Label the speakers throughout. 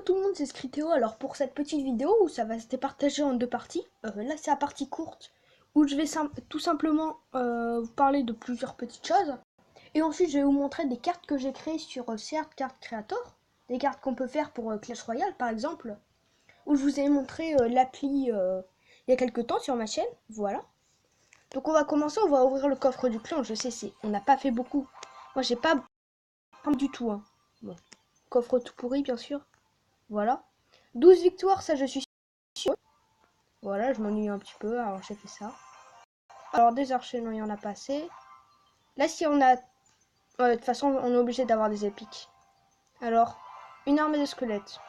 Speaker 1: tout le monde, c'est Scritéo. Alors pour cette petite vidéo où ça va se départager en deux parties, là c'est la partie courte où je vais tout simplement vous parler de plusieurs petites choses. Et ensuite je vais vous montrer des cartes que j'ai créées sur Card Creator, des cartes qu'on peut faire pour Clash Royale par exemple, où je vous ai montré l'appli il y a quelques temps sur ma chaîne, voilà. Donc on va commencer, on va ouvrir le coffre du clan, je sais, on n'a pas fait beaucoup. Moi j'ai pas du tout, hein. Bon. Coffre tout pourri bien sûr. Voilà. 12 victoires, ça je suis sûr. Voilà, je m'ennuie un petit peu, alors j'ai fait ça. Alors des archers, non, il y en a pas assez. Là, si on a... de toute façon, on est obligé d'avoir des épiques. Alors, une armée de squelettes.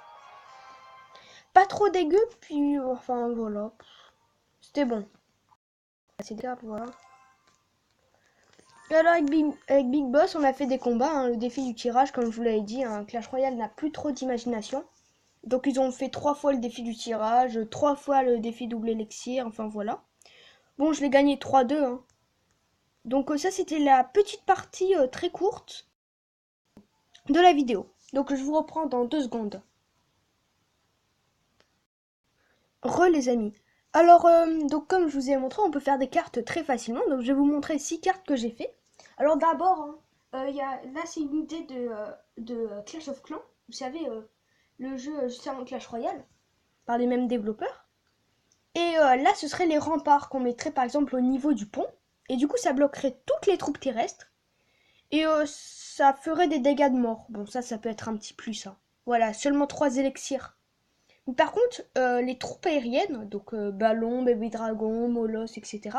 Speaker 1: Pas trop dégueu, puis... Enfin, voilà. C'était bon. C'est des cartes, voilà. Et alors, avec Big Boss, on a fait des combats. Hein, le défi du tirage, comme je vous l'avais dit, hein, Clash Royale n'a plus trop d'imagination. Donc, ils ont fait 3 fois le défi du tirage, 3 fois le défi double élixir, enfin voilà. Bon, je l'ai gagné 3-2, hein. Donc ça, c'était la petite partie très courte de la vidéo. Donc je vous reprends dans 2 secondes. Les amis. Alors, donc comme je vous ai montré, on peut faire des cartes très facilement. Donc je vais vous montrer 6 cartes que j'ai fait. Alors d'abord, hein, là c'est une idée de Clash of Clans. Vous savez, le jeu juste avant Clash Royale, par les mêmes développeurs. Et là, ce serait les remparts qu'on mettrait par exemple au niveau du pont. Et du coup, ça bloquerait toutes les troupes terrestres. Et ça ferait des dégâts de mort. Bon, ça peut être un petit plus, hein. Voilà, seulement 3 élixirs. Mais par contre, les troupes aériennes, donc ballon, baby dragon, molosse, etc.,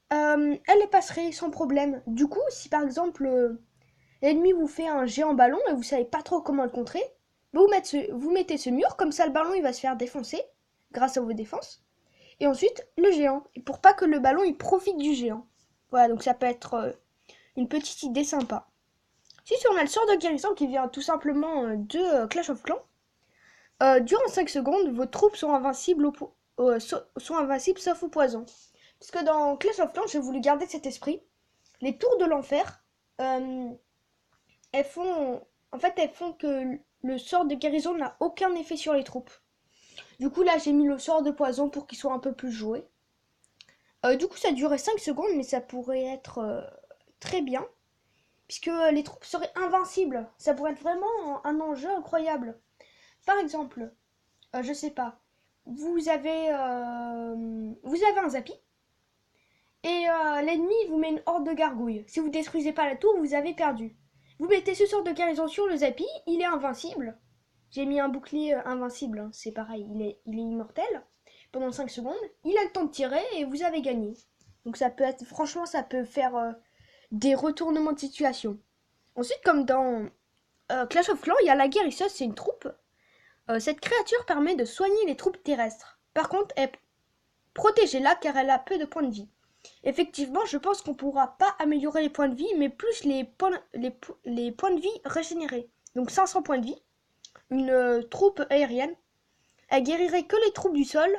Speaker 1: elles les passeraient sans problème. Du coup, si par exemple l'ennemi vous fait un géant ballon et vous savez pas trop comment le contrer, vous mettez ce mur, comme ça le ballon il va se faire défoncer grâce à vos défenses. Et ensuite, le géant. Et pour pas que le ballon il profite du géant. Voilà, donc ça peut être une petite idée sympa. Si on a le sort de guérison qui vient tout simplement de Clash of Clans, durant 5 secondes, vos troupes sont invincibles, sont invincibles sauf au poison. Parce que dans Clash of Clans, j'ai voulu garder cet esprit. Les tours de l'enfer, euh, elles font, elles font que le sort de guérison n'a aucun effet sur les troupes. Du coup, là, j'ai mis le sort de poison pour qu'il soit un peu plus joué. Du coup, ça durait 5 secondes, mais ça pourrait être très bien. Puisque les troupes seraient invincibles. Ça pourrait être vraiment un enjeu incroyable. Par exemple, je sais pas, vous avez un Zappy et l'ennemi vous met une horde de gargouilles. Si vous détruisez pas la tour, vous avez perdu. Vous mettez ce sort de guérison sur le Zappy, il est invincible. J'ai mis un bouclier invincible, hein, c'est pareil, il est immortel. Pendant 5 secondes, il a le temps de tirer et vous avez gagné. Donc ça peut être, franchement, ça peut faire des retournements de situation. Ensuite, comme dans Clash of Clans, il y a la guérisseuse, c'est une troupe. Cette créature permet de soigner les troupes terrestres. Par contre, elle est protégée-la car elle a peu de points de vie. Effectivement, je pense qu'on pourra pas améliorer les points de vie, mais plus les points de vie régénérés. Donc 500 points de vie. Une troupe aérienne. Elle guérirait que les troupes du sol.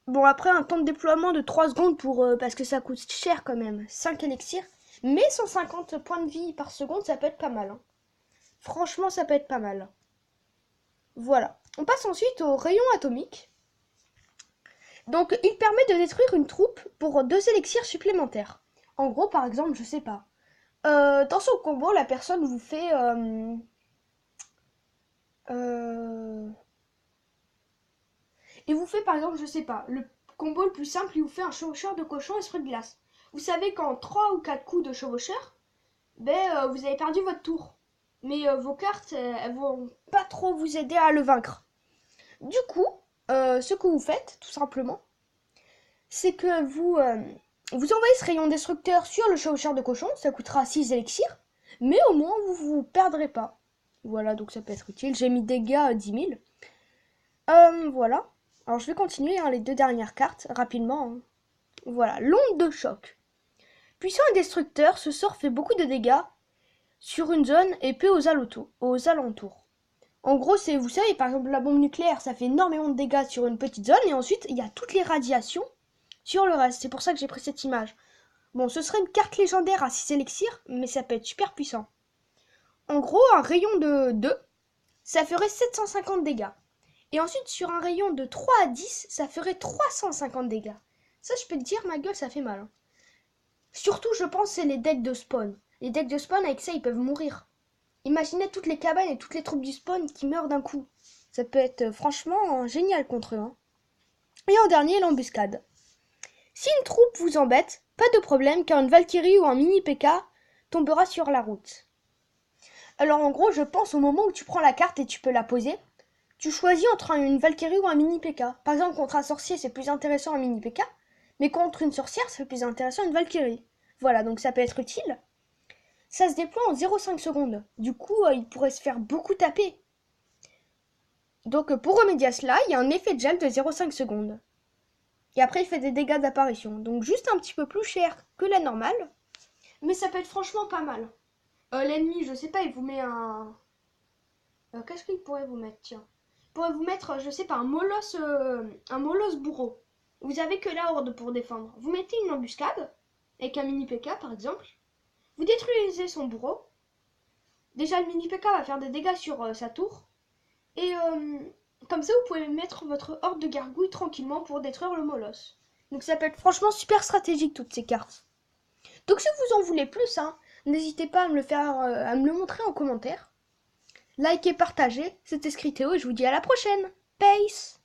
Speaker 1: Bon, après un temps de déploiement de 3 secondes parce que ça coûte cher quand même. 5 élixirs. Mais 150 points de vie par seconde, ça peut être pas mal, hein. Franchement, ça peut être pas mal. Voilà. On passe ensuite au rayon atomique. Donc, il permet de détruire une troupe pour 2 élixirs supplémentaires. En gros, par exemple, je sais pas. Dans son combo, la personne vous fait... il vous fait, par exemple, je sais pas, le combo le plus simple, il vous fait un chevaucheur de cochon esprit de glace. Vous savez qu'en 3 ou 4 coups de chevaucheur, vous avez perdu votre tour. Mais vos cartes, elles vont pas trop vous aider à le vaincre. Du coup, ce que vous faites, tout simplement, c'est que vous envoyez ce rayon destructeur sur le chevaucheur de cochon, ça coûtera 6 élixirs, mais au moins vous perdrez pas. Voilà, donc ça peut être utile. J'ai mis dégâts 10 000. Voilà. Alors je vais continuer, hein, les 2 dernières cartes, rapidement, hein. Voilà, l'onde de choc. Puissant et destructeur, ce sort fait beaucoup de dégâts sur une zone et peu aux alentours. En gros, c'est, vous savez, par exemple, la bombe nucléaire, ça fait énormément de dégâts sur une petite zone, et ensuite, il y a toutes les radiations sur le reste. C'est pour ça que j'ai pris cette image. Bon, ce serait une carte légendaire à 6 élixirs, mais ça peut être super puissant. En gros, un rayon de 2, ça ferait 750 dégâts. Et ensuite, sur un rayon de 3 à 10, ça ferait 350 dégâts. Ça, je peux te dire, ma gueule, ça fait mal. Hein. Surtout, je pense, c'est les decks de spawn. Les decks de spawn, avec ça, ils peuvent mourir. Imaginez toutes les cabanes et toutes les troupes du spawn qui meurent d'un coup. Ça peut être franchement génial contre eux. Hein. Et en dernier, l'embuscade. Si une troupe vous embête, pas de problème, car une Valkyrie ou un mini PK tombera sur la route. Alors en gros, je pense au moment où tu prends la carte et tu peux la poser, tu choisis entre une Valkyrie ou un mini PK. Par exemple, contre un sorcier, c'est plus intéressant un mini PK, mais contre une sorcière, c'est plus intéressant une Valkyrie. Voilà, donc ça peut être utile. Ça se déploie en 0,5 secondes. Du coup, il pourrait se faire beaucoup taper. Donc pour remédier à cela, il y a un effet de gel de 0,5 secondes. Et après, il fait des dégâts d'apparition. Donc juste un petit peu plus cher que la normale. Mais ça peut être franchement pas mal. L'ennemi, je sais pas, il vous met un... qu'est-ce qu'il pourrait vous mettre, tiens. Il pourrait vous mettre, je sais pas, un molosse bourreau. Vous avez que la horde pour défendre. Vous mettez une embuscade, avec un mini PK par exemple. Vous détruisez son bourreau. Déjà, le mini PK va faire des dégâts sur sa tour. Et comme ça, vous pouvez mettre votre horde de gargouilles tranquillement pour détruire le molosse. Donc ça peut être franchement super stratégique, toutes ces cartes. Donc si vous en voulez plus, hein, n'hésitez pas à me le montrer en commentaire. Likez, partagez, c'était Scritéo et je vous dis à la prochaine. Peace!